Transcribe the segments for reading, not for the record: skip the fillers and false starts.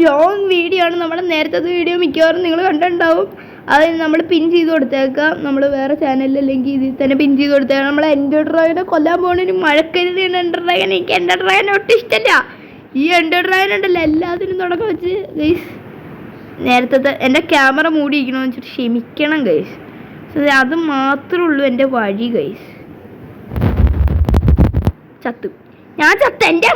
Long video ആണ്. നമ്മുടെ നേരത്തെ വീഡിയോ മിക്കവാറും നിങ്ങൾ കണ്ടിട്ടുണ്ടാവും. അത് നമ്മൾ പിൻ ചെയ്ത് കൊടുത്തേക്കാം. നമ്മൾ വേറെ ചാനലിൽ അല്ലെങ്കിൽ ഇതിൽ തന്നെ പിൻ ചെയ്ത് കൊടുത്തേക്കാം. നമ്മൾ എൻഡർ ഡ്രാഗനെ കൊല്ലാൻ പോകുന്നതിന് മഴക്കരുതിയാണ് എൻഡർ ഡ്രാഗൻ. എനിക്ക് എൻഡർ ഡ്രാഗനെ ഒട്ടും ഇഷ്ടമല്ല. ഈ എൻഡർ ഡ്രാഗൻ ഉണ്ടല്ലോ എല്ലാത്തിനും തുടക്കം വെച്ച് ഗൈസ് നേരത്തെ എൻ്റെ ക്യാമറ മൂടിയിരിക്കണമെന്ന് വെച്ചിട്ട് ക്ഷമിക്കണം ഗൈസ്. അത് മാത്രമേ ഉള്ളൂ എൻ്റെ വഴി ഗൈസ്. ഞാൻ ചത്തു എൻ്റെ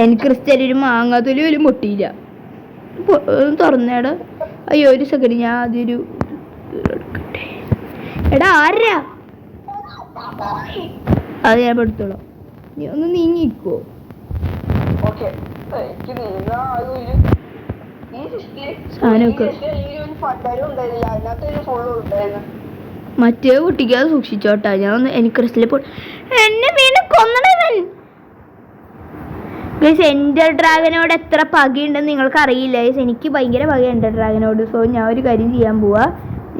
എൻക്രിസ്റ്റൽ ഒരു മാങ്ങാത്തൊലി പോലും പൊട്ടിയില്ല. തുറന്നേടാ. അയ്യോ ഒരു സെക്കൻഡ് ഞാൻ ആദ്യൊരു എടാ ആരാ അത് ഞാൻ എടുത്തോളാം. നീ ഒന്ന് നീങ്ങിക്കോ. സാധനമൊക്കെ മറ്റേ കുട്ടിക്കാതെ സൂക്ഷിച്ചോട്ടാ. ഞാൻ ഒന്ന് എൻക്രിസ്റ്റലിൽ എന്നെ വീണ്ടും കൊന്നണവൻ. ഗൈസ് എൻഡർ ഡ്രാഗനോട് എത്ര പകയുണ്ടെന്ന് നിങ്ങൾക്ക് അറിയില്ല ഗൈസ്. എനിക്ക് ഭയങ്കര പക എൻഡർ ഡ്രാഗനോട്. സോ ഞാൻ ഒരു കാര്യം ചെയ്യാൻ പോവാ.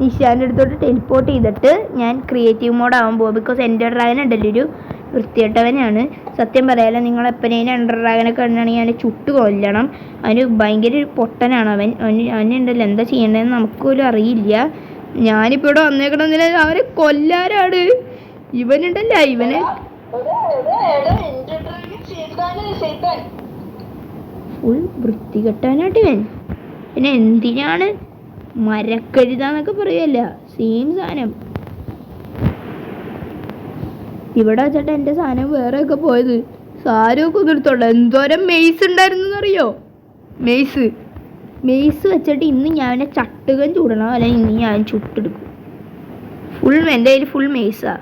നിഷാൻ്റെ അടുത്തോട്ട് ടെലിപ്പോർട്ട് ചെയ്തിട്ട് ഞാൻ ക്രിയേറ്റീവ് മോഡ് ആവാൻ പോവാം. ബിക്കോസ് എൻഡർ ഡ്രാഗൻ ഉണ്ടല്ലോ ഒരു വൃത്തികെട്ടവനാണ്. സത്യം പറയാലോ, നിങ്ങൾ എപ്പോഴേലും എൻഡർ ഡ്രാഗനെ കണ്ടാണെങ്കിൽ അവനെ ചുട്ട് കൊല്ലണം. അവന് ഭയങ്കര പൊട്ടനാണ് അവൻ. അവനുണ്ടല്ലോ എന്താ ചെയ്യേണ്ടതെന്ന് നമുക്ക് പോലും അറിയില്ല. ഞാനിപ്പോൾ ഇവിടെ വന്നേക്കണമെന്നില്ല, അവനെ കൊല്ലാനാണ്. ഇവനുണ്ടല്ല ഇവനെ ഫുൾ വൃത്തികെട്ടാനായിട്ട് ഇവൻ. പിന്നെ എന്തിനാണ് മരക്കഴുതാന്നൊക്കെ പറയല്ല, സെയിം സാധനം. ഇവിടെ വെച്ചിട്ട് എൻ്റെ സാധനം വേറെയൊക്കെ പോയത്. സാരമൊക്കെ ഒന്നെടുത്തോളൂ. എന്തോരം മെയ്സ് ഉണ്ടായിരുന്നറിയോ? മെയ്സ് വെച്ചിട്ട് ഇന്ന് ഞാൻ അവനെ ചട്ടുകൻ ചൂടണം, അല്ലെങ്കിൽ ഇന്ന് ഞാൻ ചുട്ടെടുക്കും. ഫുൾ എൻ്റെ കയ്യിൽ ഫുൾ മെയ്സാ.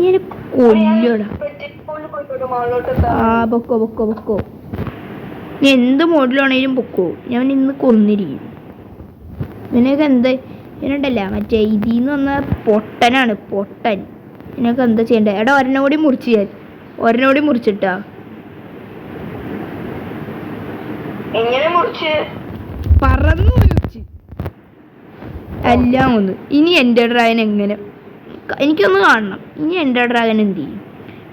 ഞാൻ കൊല്ലോടാ. പൊക്കോ നീ എന്ത് മോഡിലാണേലും പൊക്കോ. ഞാൻ ഇന്ന് കൊന്നിരിക്കും. നിനക്ക് എന്ത് ഇതിനുണ്ടല്ല മറ്റേ ഇതിന്ന് വന്ന പൊട്ടനാണ് പൊട്ടൻ. നിനക്ക് എന്താ ചെയ്യണ്ടേ? എടാ ഒരെണ്ണം കൂടി മുറിച്ച് ഞാൻ ഒരെണ്ണം കൂടി മുറിച്ചിട്ടാ. പറന്നു മുറിച്ച് എല്ലാം ഒന്ന്. ഇനി എൻ്റെ ഡ്രാഗൻ എങ്ങനെ എനിക്കൊന്ന് കാണണം. ഇനി എൻ്റെ ഡ്രാഗൻ എന്ത് ചെയ്യും?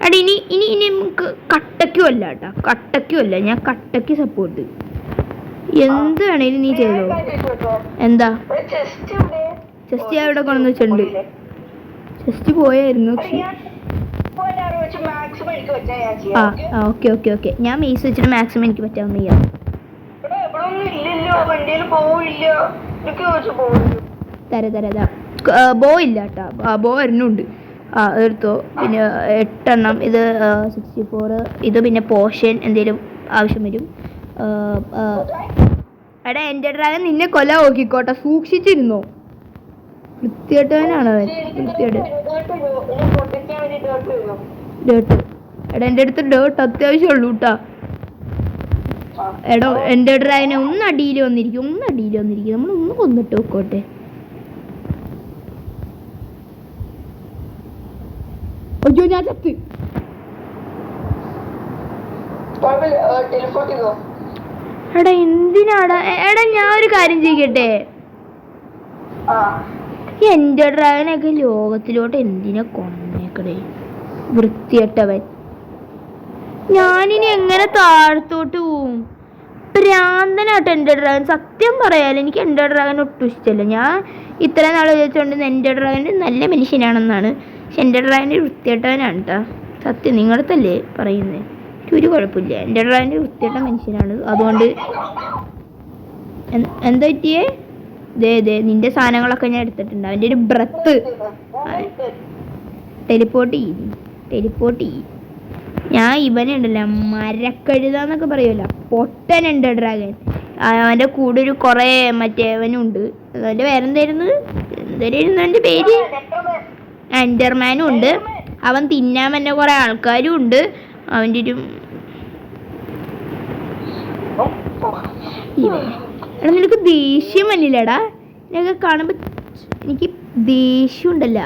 എടാ ഇനി നമുക്ക് കട്ടയ്ക്കും അല്ല കേട്ടോ, കട്ടയ്ക്കും അല്ല. ഞാൻ കട്ടയ്ക്ക് സപ്പോർട്ട്. എന്ത് വേണേലും നീ ചെയ്തോ. എന്താ ചെസ്റ്റ് അവിടെ കൊണ്ടെന്ന് വെച്ചിട്ടുണ്ട്. ചെസ്റ്റ് പോയായിരുന്നു. ഓക്കെ ഞാൻ മെയ്സ് വെച്ചിട്ട് മാക്സിമം എനിക്ക് പറ്റാവുന്ന ചെയ്യാം. തരാ ബോ ഇല്ല കേട്ടോ. ബോ വരുന്നുണ്ട്. എടുത്തോ. പിന്നെ 8 എണ്ണം. ഇത് 64. ഇത് പിന്നെ പോഷൻ എന്തെങ്കിലും ആവശ്യം വരും. എടാ എൻ്റെ ഡ്രാഗൻ നിന്നെ കൊല്ലാൻ നോക്കിക്കോട്ടെ, സൂക്ഷിച്ചിരുന്നോ. വൃത്തികെട്ടവനാണ് അവൻ. ഡേർട്ട് എടാ എൻ്റെ അടുത്ത് ഡേർട്ട് അത്യാവശ്യമുള്ളൂ കേട്ടാ. എടോ എൻ്റെ ഡ്രാഗനെ ഒന്ന് അടിയിൽ വന്നിരിക്കും. നമ്മളൊന്ന് കൊന്നിട്ട് നോക്കോട്ടെ. അയ്യോ ഞാൻ ചത്ത്. എടാ എന്തിനാടാ? എടാ ഞാൻ ഒരു കാര്യം ചെയ്യട്ടെ. എൻ്റെ ഡ്രാഗനൊക്കെ ലോകത്തിലോട്ട് എന്തിനാ കൊന്നേക്കടേ വൃത്തികെട്ടവൻ. ഞാനിനി എങ്ങനെ താഴത്തോട്ട് പോവും? ഭ്രാന്തനാട്ടോ എൻ്റെ ഡ്രാഗൻ. സത്യം പറയാലോ എനിക്ക് എൻ്റെ ഡ്രാഗൻ ഒട്ടും ഇഷ്ടമല്ല. ഞാൻ ഇത്ര നാൾ വിചാരിച്ചുകൊണ്ട് എൻ്റെ ഡ്രാഗൻ നല്ല മനുഷ്യനാണെന്നാണ്. പക്ഷെ എൻ്റെ ഡ്രാഗൻ വൃത്തികെട്ടവനാണ് കേട്ടോ. സത്യം നിങ്ങളടുത്തല്ലേ പറയുന്നത്. ഒരു കുഴപ്പമില്ല. എൻ്റെ ഡ്രാഗൻ വൃത്തികെട്ട മനുഷ്യനാണ്. അതുകൊണ്ട് എന്താ പറ്റിയേ? ദേ നിന്റെ സാധനങ്ങളൊക്കെ ഞാൻ എടുത്തിട്ടുണ്ട്. അവൻ്റെ ഒരു ബ്രത്ത് ടെലിപ്പോർട്ട് ചെയ്യും. ഞാൻ ഇവനുണ്ടല്ലോ മരക്കഴുതാന്നൊക്കെ പറയുമല്ലോ, പൊട്ടനുണ്ട് ഡ്രാഗൻ. അവൻ്റെ കൂടെ ഒരു കുറേ മറ്റേ അവനുണ്ട്. അവൻ്റെ പേരെന്തായിരുന്നു എൻ്റെ പേര്? എൻഡർമാനും ഉണ്ട്. അവൻ തിന്നാൻ തന്നെ കുറേ ആൾക്കാരും ഉണ്ട്. അവൻ്റെ ഒരു എടാ നിനക്ക് ദേഷ്യം വന്നില്ലടാ? നിനക്ക് കാണുമ്പോൾ എനിക്ക് ദേഷ്യം ഉണ്ടല്ല.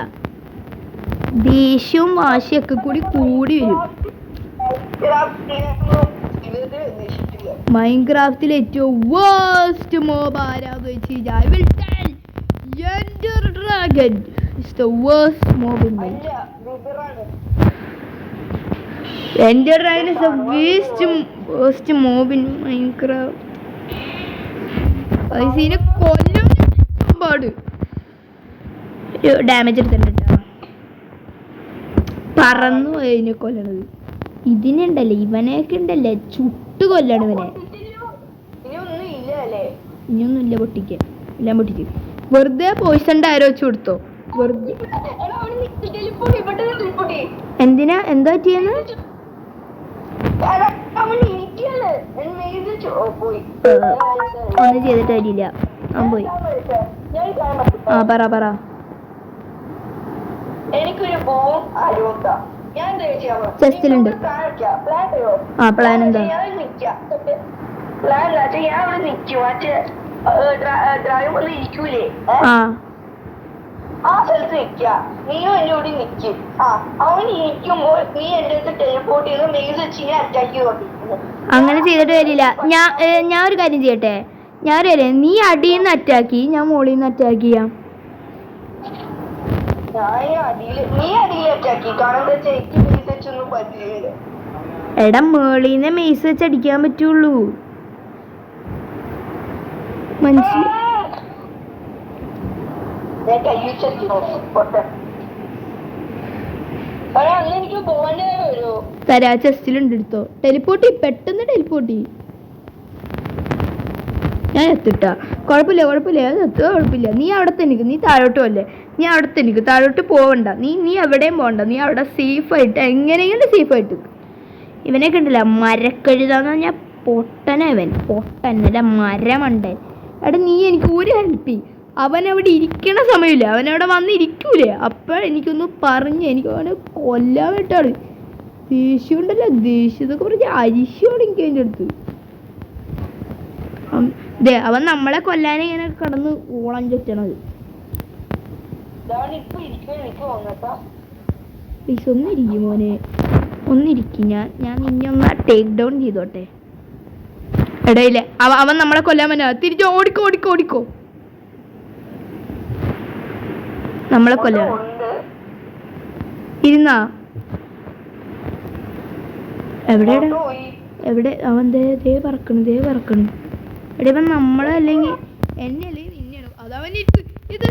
ദേഷ്യവും വാശിയൊക്കെ കൂടി വരും. മൈൻക്രാഫ്റ്റിലെ ഏറ്റവും വേസ്റ്റ് മോബ് ആരാന്ന് വെച്ച് കഴിഞ്ഞാൽ Ender Dragon. It's the worst mob in Minecraft. Ender Dragon is the worst mob in Minecraft. ഇതിനെ കൊല്ലാൻ പാട് ഡാമേജ് എടുത്തിട്ടാ പറന്നു പോയതിനെ കൊല്ലണത്. ഇതിനുണ്ടല്ലേ ഇവനെയൊക്കെ ഉണ്ടല്ലേ ചുട്ട് കൊല്ലണം ഇവനെ. ഇനിയൊന്നും ഇല്ല പൊട്ടിക്കാൻ, എല്ലാം പൊട്ടിച്ച് വെറുതെ പോയിസൺ ആരോ വെച്ച് കൊടുത്തോ വെറുതെ. എന്തിനാ എന്താ പറ്റിയെന്ന് ഒന്നും ചെയ്തിട്ട് കാര്യമില്ല. അവൻ പോയി. ആ പറ പറ. ചെസ്റ്റിലുണ്ട്. ആ പ്ലാൻ എന്താ? ആ സ്ഥലത്ത് നിൽക്കുക, നീയും എന്റെ കൂടി നിൽക്കും. അവൻ ഇരിക്കുമ്പോൾ നീ എന്റെ അടുത്ത് ടെലിപ്പോർട്ട് ചെയ്ത് മെയിൽസ് വെച്ച് അറ്റാക്ക് ചെയ്തോണ്ടിരിക്കുന്നു. അങ്ങനെ ചെയ്തിട്ട് വരില്ല. ഞാൻ ഒരു കാര്യം ചെയ്യട്ടെ, നീ അടിയിൽ നിന്ന് അറ്റാക്കി, ഞാൻ മുകളിൽ നിന്ന് അറ്റാക്ക് ചെയ്യാം. നീ അടിയിൽ അറ്റാക്കി കാരണം എന്താ വെച്ചാൽ എനിക്ക് മെയിൽസ് വെച്ചൊന്നും പറ്റില്ല. എടാ മേളിൽ നിന്ന് മെയ്സ് വെച്ച് അടിക്കാൻ പറ്റുള്ളൂ, മനസ്സിലായി? തരാ ചെസ്റ്റിലുണ്ട്, എടുത്തോ. ടെലിപ്പോർട്ടി, പെട്ടെന്ന് ടെലിപ്പോർട്ടി. ഞാൻ എത്തിട്ടാ, കുഴപ്പമില്ല കുഴപ്പമില്ല. നീ അവിടെ തന്നെ നിൽക്കും, നീ താഴോട്ട് പോല്ലേ, നീ അവിടെ തന്നെ നിൽക്കും, താഴോട്ട് പോവണ്ട. നീ എവിടെയും പോകണ്ട, നീ അവിടെ സേഫായിട്ട് എങ്ങനെയെങ്കിലും സേഫായിട്ട്. ഇവനെ കണ്ടില്ല, മരക്കഴുതാന്ന് പറഞ്ഞാൽ പൊട്ടനല്ല മരമുണ്ട്. എടാ നീ എനിക്ക് ഒരു ഹെൽപ്പ് ചെയ്യും. അവനവിടെ ഇരിക്കണ സമയമില്ല, അവനവിടെ വന്നിരിക്കൂലേ, അപ്പോൾ എനിക്കൊന്ന് പറഞ്ഞ് എനിക്ക് അവനെ കൊല്ലാൻ വേണ്ടിയിട്ടാണ്. ദേഷ്യം ഉണ്ടല്ലോ, ദേഷ്യത്തൊക്കെ പറഞ്ഞ് അരിശമാണ് എനിക്ക് അതിൻ്റെ അടുത്ത്. അവൻ നമ്മളെ കൊല്ലാനെ ഇങ്ങനെ കിടന്ന് ഓളം ചുറ്റണത്. പ്ലീസ് ഒന്നിരിക്കും മോനെ, ഒന്നിരിക്കും. ഞാൻ നിന്നെ ഒന്ന് ടേക്ക് ഡൗൺ ചെയ്തോട്ടെ. ഇടയില്ലേ അവൻ നമ്മളെ കൊല്ലാൻ പറ്റാ, തിരിച്ച് ഓടിക്കോ. നമ്മളെ കൊല്ലാൻ ഇരുന്നാ എവിടെ അവൻ ദേ പറക്കണു. എടേ ഇപ്പം നമ്മളെ അല്ലെങ്കിൽ എന്നെ അല്ലെങ്കിൽ നിന്നെയാണ് അതവൻ ഇത്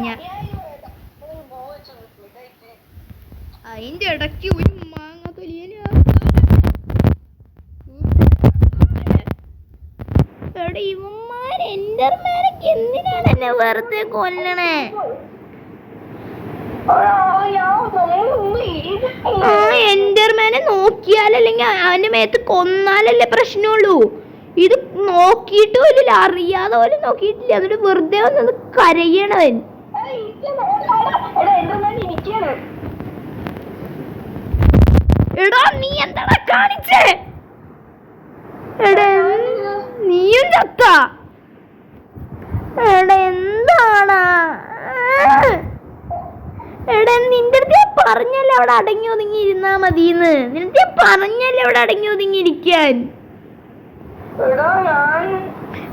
ഞാൻ അതിന്റെ ഇടയ്ക്ക് ഒരു മാങ്ങ തൊലിയല്. ഇവന്മാർ എൻഡർമാനൊക്കെ എന്തിനാണ് എന്നെ വെറുതെ കൊല്ലണേ? എൻഡർമാനെ നോക്കിയാലല്ലെങ്കിൽ അവന്റെ മേത്ത് കൊന്നാലല്ലേ പ്രശ്നമുള്ളൂ. ഇത് നോക്കിയിട്ട് പോലും അറിയാതെ പോലും നോക്കിയിട്ടില്ല, എന്നിട്ട് വെറുതെ വന്നത് കരയണവൻ. എടാ നീ എന്താടാ കാണിച്ചേ? എടാ നീയും ചത്ത. എടാ എന്താണ്? എടാ നിന്റെ അടുത്ത് ഞാൻ പറഞ്ഞല്ലേ അവിടെ അടങ്ങി ഒതുങ്ങി ഇരുന്നാ മതിന്ന്. നിന്റെ ഞാൻ പറഞ്ഞല്ലേ അവിടെ അടങ്ങി ഒതുങ്ങി ഇരിക്കാൻ.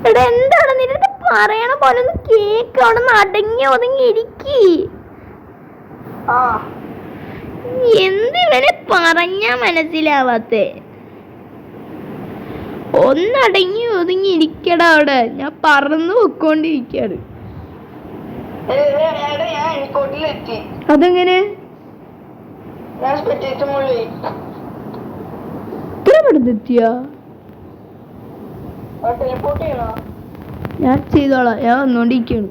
എടാ എന്താണ് നിന്റെ അടുത്ത് പറയണ പോലെ ഒന്ന് കേക്ക്. അവിടെ നിന്ന് അടങ്ങി ഒതുങ്ങി ഇരിക്കി. എന്തിവനെ പറഞ്ഞാ മനസ്സിലാവാത്തെ? ഒന്നടങ്ങി ഒതുങ്ങി ഇരിക്കടാ അവിടെ. ഞാൻ പറന്നു പൊക്കോണ്ടിരിക്കാണ്. അതെങ്ങനെ ഇത്ര പെടുന്നെത്തിയാ? ഞാൻ ചെയ്തോളാം, ഞാൻ വന്നോണ്ടിരിക്കാണ്.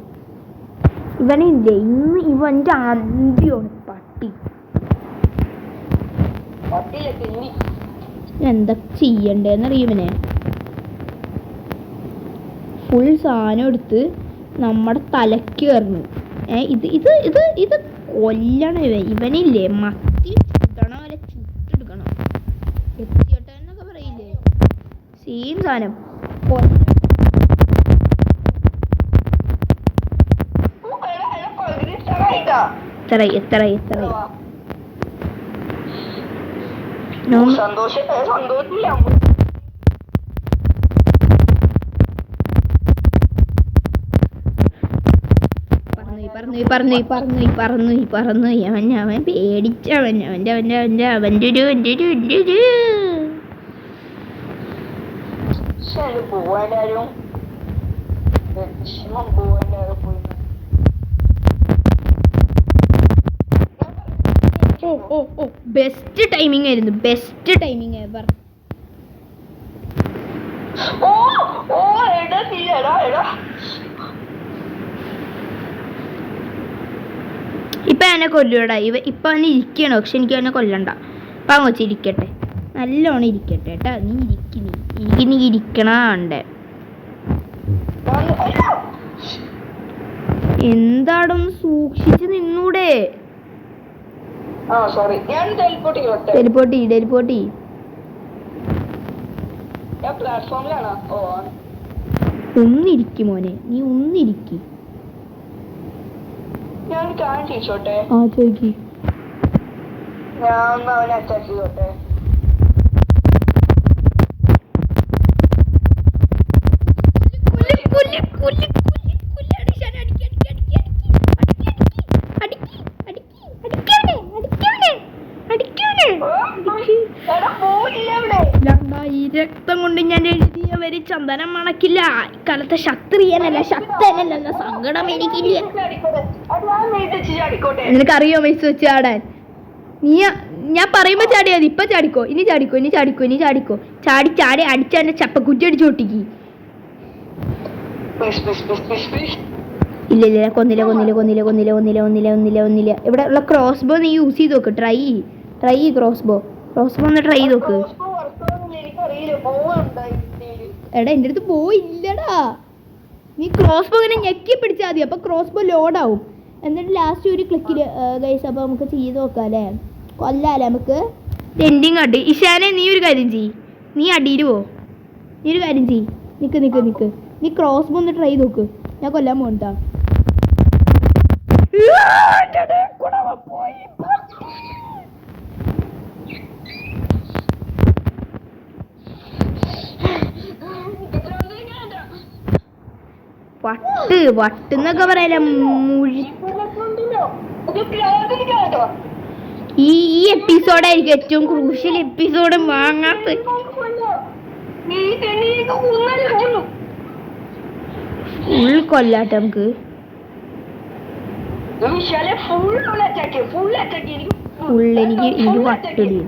ഇവനില്ലേ ഇന്ന് ഇവന്റെ അന്ത്യമാണ് പട്ടി. എന്താ ചെയ്യണ്ടേന്നറിയുവനെ? ഫുൾ സാധനം എടുത്ത് നമ്മുടെ തലക്ക് കയറുന്നു. ഇത് കൊല്ലണം. ഇവനില്ലേ മത്തി ചുട്ടണം, അല്ല ചുട്ടെടുക്കണം. എത്തിയോട്ടെന്നൊക്കെ പറയില്ലേ, സെയിം സാധനം. എത്ര സന്തോഷമില്ല. പറന്നു അവൻ പേടിച്ചവൻ അവൻ്റെ പോവാനും പോവാനും പോയി. ബെസ്റ്റ് ടൈമിംഗ് ആയിരുന്നു, ബെസ്റ്റ് ടൈമിംഗ് എവർ. ഇപ്പൊ എന്നെ കൊല്ലൂടാ ഇപ്പൊ അവന് ഇരിക്കണോ, പക്ഷെ എനിക്ക് അവനെ കൊല്ലണ്ട. അപ്പൊ അവൻ വെച്ചിരിക്കട്ടെ, നല്ലോണം ഇരിക്കട്ടെ കേട്ടാ. നീ ഇരിക്കണേ. എന്താടൊന്ന് സൂക്ഷിച്ച് നിന്നൂടെ? ടെലിപ്പോർട്ട്. ഒന്നിരിക്കും മോനെ, നീ ഒന്നിരിക്കും. ഞാൻ ചോദിച്ചോട്ടെ? ആ ചോദിക്ക്. ഞാൻ അവനെ അറ്റാക്ക് ചെയ്തോട്ടെ? ഈ രക്തം കൊണ്ട് ഞാൻ എഴുതിയവര് ചന്ദനം മണക്കില്ല. ഇക്കാലത്തെ ക്ഷത്രിയനല്ല, ശക്തനല്ല, സങ്കടം എനിക്കില്ല. നിനക്കറിയോ മെസ് വെച്ച് ചാടാൻ? ഞാൻ പറയുമ്പോ ചാടിയാ മതി. ഇപ്പൊ ചാടിക്കോ, ഇനി ചാടിക്കോ. ചാടി അടിച്ചാന്റെ ചപ്പക്കുറ്റി അടിച്ചു പൊട്ടിക്ക്. ഇല്ല കൊന്നില്ല. ഇവിടെ ഉള്ള ക്രോസ് ബോ നീ യൂസ് ചെയ്ത് നോക്ക്. ട്രൈ ക്രോസ് ബോ ഒന്ന് ട്രൈ ചെയ്ത് നോക്ക്. എടാ എൻ്റെ അടുത്ത് ബോ ഇല്ലടാ. നീ ക്രോസ് ബോ ഇങ്ങനെ ഞെക്കി പിടിച്ചാൽ മതി, അപ്പൊ ക്രോസ് ബോ ലോഡ് ആവും. എന്നിട്ട് ലാസ്റ്റ് ഒരു ക്ലിക്കില് ഗൈസ്. അപ്പൊ നമുക്ക് ചെയ്ത് നോക്കാം അല്ലേ, കൊല്ലാല്ലേ നമുക്ക്. എൻഡിങ് അടി. ഇഷാനെ നീ ഒരു കാര്യം ചെയ്യ്, നീ അടിയിൽ പോ. നീ ഒരു കാര്യം ചെയ്യ്, നിക്ക്. നീ ക്രോസ് ബോ ഒന്ന് ട്രൈ ചെയ്ത് നോക്ക്. ഞാൻ കൊല്ലാൻ പോണ്ടാ. വട്ടെന്നൊക്കെ പറയല. ഈ എപ്പിസോഡായിരിക്കും ഏറ്റവും ക്രൂഷ്യൽ എപ്പിസോഡ്. വാങ്ങാത്ത ഫുൾ കൊല്ലാട്ടെ നമുക്ക്. എനിക്ക് വട്ടടി.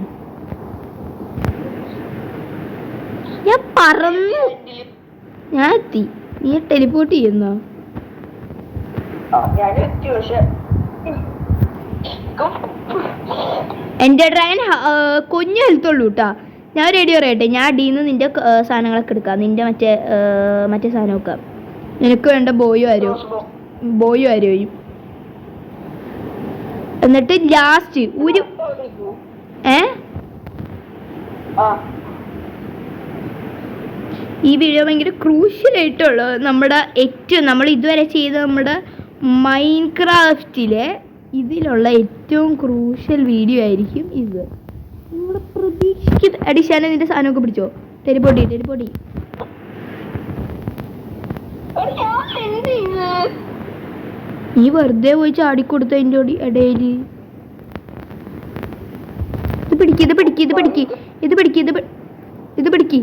ഞാൻ പറന്നു, ഞാൻ എത്തി. നീ ടെലിപ്പോർട്ട് ചെയ്യുന്നോ? എൻ്റെ ഡ്രാഗൺ കുഞ്ഞു ഹെൽത്തുള്ളൂ കേട്ടാ. ഞാൻ റെഡി പറയട്ടെ. ഞാൻ അടിയിൽ നിന്റെ സാധനങ്ങളൊക്കെ എടുക്കാം. നിന്റെ മറ്റേ സാധനമൊക്കെ നിനക്ക് വേണ്ട. ബോയും ആരും. എന്നിട്ട് ലാസ്റ്റ് ഒരു ഈ വീഡിയോ ഭയങ്കര ക്രൂഷ്യലായിട്ടുള്ള നമ്മൾ ഇതുവരെ ചെയ്ത നമ്മുടെ മൈൻക്രാഫ്റ്റിലെ ഇതിലുള്ള ഏറ്റവും ക്രൂഷ്യൽ വീഡിയോ ആയിരിക്കും ഇത്. നിങ്ങൾ പ്രതീക്ഷിക്കുന്ന അടിശാന നിന്റെ സാധനമൊക്കെ പിടിച്ചോ. ടെലിപ്പോർട്ടി. നീ വെറുതെ പോയി ചാടിക്കൊടുത്ത അതിൻ്റെ ഇടയിൽ. ഇത് പിടിക്ക്.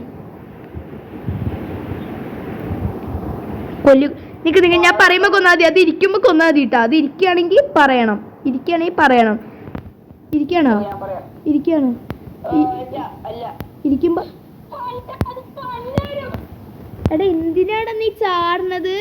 കൊല്ലു. നിക്ക് ഞാൻ പറയുമ്പോ കൊന്നാ മതി. അത് ഇരിക്കുമ്പോ കൊന്നാ മതി കേട്ടോ. അത് ഇരിക്കുകയാണെങ്കിൽ പറയണം. ഇരിക്കുകയാണോ? ഇരിക്കുമ്പോ എടാ എന്തിനാണ് നീ ചാടുന്നത്?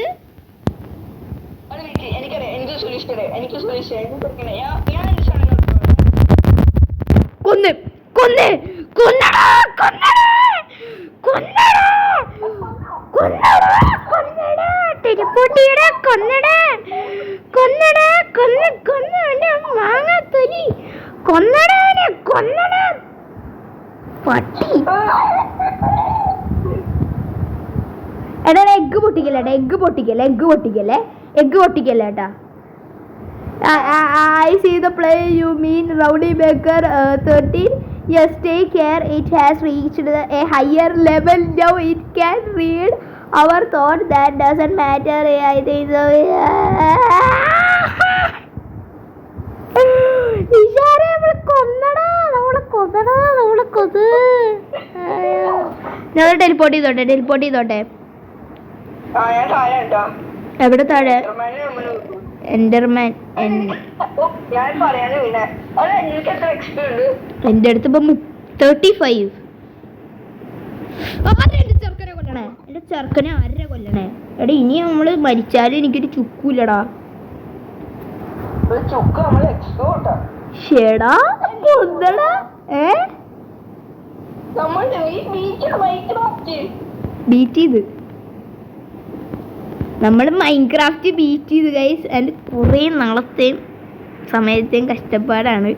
എടാ എഗ്ഗ് പൊട്ടിക്കല്ലേ ഏട്ടാ. I see the play you mean Rowdy Baker 13. Yes, take care. It has reached a higher level now. It can read our thought. That doesn't matter. I think so. ഇഷാരെ നമ്മളെ കൊന്നടാ. ഞാൻ ടെലിപ്പോർട്ട് ചെയ്തോട്ടെ. ഞാൻ താഴെ ഉണ്ടോ? എവിടെ താഴെ? Enderman. ഞാൻ പറയാന് പിന്നെ എനിക്ക് എത്ര എക്സ്പി ഉണ്ട്? എന്റെ അടുത്ത് ഇപ്പൊ 35. ചെറുക്കനെ കൊല്ലണേ. എന്റെ ചെറുക്കനെ ആരെ കൊല്ലണേ? എടാ ഇനി നമ്മള് മരിച്ചാലും എനിക്കൊരു ചുക്കൂലടാ. ചുക്ക് നമ്മള് എക്സ്പി കൊണ്ടാ. ഷേടാ കൊന്നടാ. ബീറ്റ് ചെയ്ത് നമ്മൾ മൈൻക്രാഫ്റ്റ് ബീറ്റ് ചെയ്ത് ഗൈസ്. ആൻഡ് കുറേ നാളത്തെയും സമയത്തെയും കഷ്ടപ്പാടാണ്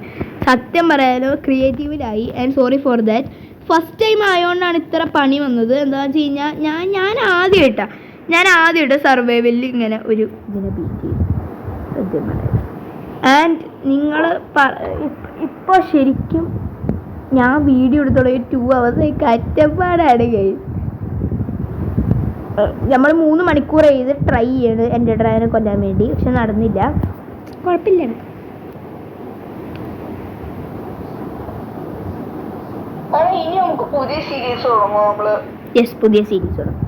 സത്യം പറയാനോ. ക്രിയേറ്റീവിലായി and sorry for that. First time ആയതുകൊണ്ടാണ് ഇത്ര പണി വന്നത്. എന്താണെന്ന് വെച്ച് കഴിഞ്ഞാൽ ഞാൻ ആദ്യമായിട്ട് സർവൈവലിൽ ഇങ്ങനെ ഇതിനെ ബീറ്റ് ചെയ്തു സത്യം പറയാം. ആൻഡ് നിങ്ങൾ ഇപ്പോൾ ശരിക്കും ഞാൻ വീഡിയോ എടുത്തോളൂ 2 hours കഷ്ടപ്പാടാണ് ഗൈസ്. നമ്മൾ 3 മണിക്കൂർ ചെയ്ത് ട്രൈ ചെയ്യണ് എൻ്റെ ഡ്രൈവറെ കൊല്ലാൻ വേണ്ടി. പക്ഷെ നടന്നില്ല. കുഴപ്പമില്ല. പുതിയ സീരീസ് തുടങ്ങും. പുതിയ സീരീസ് തുടങ്ങും.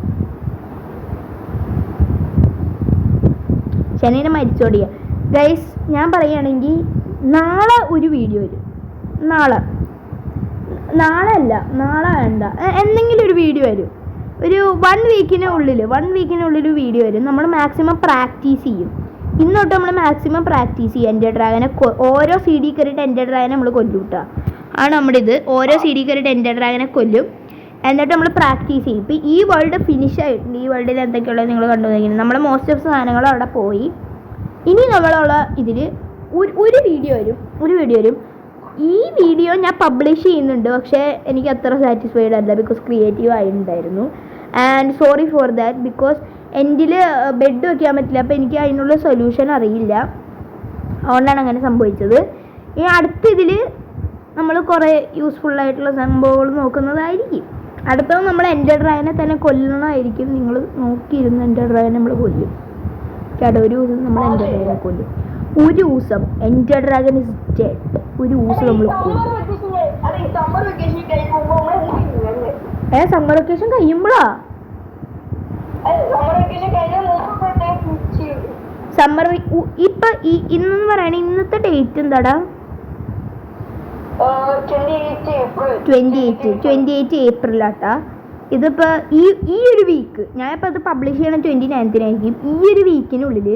ശനിനെ മരിച്ചോടിയ ഗൈസ്. ഞാൻ പറയുകയാണെങ്കിൽ നാളെ ഒരു വീഡിയോ വരും. നാളെ വേണ്ട, എന്തെങ്കിലും ഒരു വീഡിയോ വരും. ഒരു 1 വീക്കിനുള്ളിൽ വീഡിയോ വരും. നമ്മൾ മാക്സിമം പ്രാക്ടീസ് ചെയ്യും. ഇന്നോട്ട് നമ്മൾ മാക്സിമം പ്രാക്ടീസ് ചെയ്യും. എൻ്റെ ഡ്രാഗനെ ഓരോ CD കയറിയിട്ട് എൻ്റെ ഡ്രാഗനെ നമ്മൾ കൊല്ലൂട്ടാ ആണ് നമ്മുടെ ഇത്. ഓരോ CD കയറിയിട്ട് എൻ്റെ ഡ്രാഗനെ കൊല്ലും. എന്നിട്ട് നമ്മൾ പ്രാക്ടീസ് ചെയ്യും. ഇപ്പോൾ ഈ വേൾഡ് ഫിനിഷ് ആയിട്ടുണ്ട്. ഈ വേൾഡിൽ എന്തൊക്കെയുള്ളത് നിങ്ങൾ കണ്ടുവന്നിരിക്കുന്നത്. നമ്മുടെ മോസ്റ്റ് ഓഫ് സാധനങ്ങൾ അവിടെ പോയി. ഇനി നമ്മളുള്ള ഇതിൽ ഒരു വീഡിയോ വരും. ഈ വീഡിയോ ഞാൻ പബ്ലിഷ് ചെയ്യുന്നുണ്ട്. പക്ഷേ എനിക്ക് അത്ര സാറ്റിസ്ഫൈഡ് അല്ല. ബിക്കോസ് ക്രിയേറ്റീവ് ആയിട്ടുണ്ടായിരുന്നു. And sorry for that. Because എൻ്റെ ബെഡ് വയ്ക്കാൻ പറ്റില്ല. അപ്പോൾ എനിക്ക് അതിനുള്ള സൊല്യൂഷൻ അറിയില്ല. അതുകൊണ്ടാണ് അങ്ങനെ സംഭവിച്ചത്. ഈ അടുത്ത ഇതിൽ നമ്മൾ കുറേ യൂസ്ഫുള്ളായിട്ടുള്ള സംഭവങ്ങൾ നോക്കുന്നതായിരിക്കും. അടുത്തത് നമ്മൾ എൻ്റെ ഡ്രാഗനെ തന്നെ കൊല്ലണമായിരിക്കും. നിങ്ങൾ നോക്കിയിരുന്ന് എൻ്റെ ഡ്രാഗനെ നമ്മൾ കൊല്ലും ചേട്ടാ. ഒരു ദിവസം നമ്മൾ എൻ്റെ ഡ്രാഗനെ കൊല്ലും. ഒരു ദിവസം എൻ്റെ ഡ്രാഗൻ ഇസ് ഡെഡ്. ഒരു ദിവസം നമ്മൾ കൊല്ലും. സമ്മർ വെക്കേഷൻ കഴിയുമ്പോഴാ? ഇപ്പൊ ഇന്നെന്ന് പറയണ ഇന്നത്തെ ഡേറ്റ് എന്താടാ? 28 ഏപ്രിലാട്ടാ. ഇതിപ്പോ ഈ ഒരു വീക്ക് ഞാനിപ്പോൾ അത് പബ്ലിഷ് ചെയ്യണം 29-നായിരിക്കും. ഈ ഒരു വീക്കിനുള്ളിൽ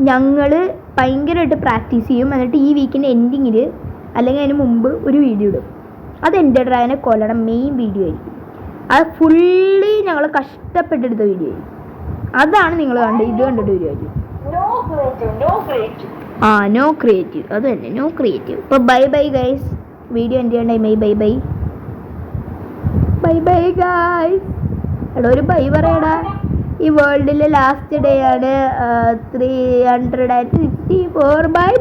ഞങ്ങൾ ഭയങ്കരമായിട്ട് പ്രാക്ടീസ് ചെയ്യും. എന്നിട്ട് ഈ വീക്കിൻ്റെ എൻഡിങ്ങിൽ അല്ലെങ്കിൽ അതിന് മുമ്പ് ഒരു വീഡിയോ ഇടും. അത് എൻ്റെ ഡ്രാഗനെ കൊല്ലണം മെയിൻ വീഡിയോ ആയിരിക്കും. അത് ഫുള്ളി ഞങ്ങൾ കഷ്ടപ്പെട്ടെടുത്ത വീഡിയോ ആയിരിക്കും. അതാണ് നിങ്ങൾ ഇത് കണ്ടിട്ട് വീഡിയോ ആയിരിക്കും. No creative. അത് തന്നെ, നോ ക്രിയേറ്റീവ്. ഇപ്പോൾ ബൈ ഗൈസ്. വീഡിയോ എൻ്റെ ടൈമായി. Bye guys. എടാ ഒരു ബൈ പറയടാ. ഈ വേൾഡിലെ ലാസ്റ്റ് ഡേ ആണ് 364. ബൈ.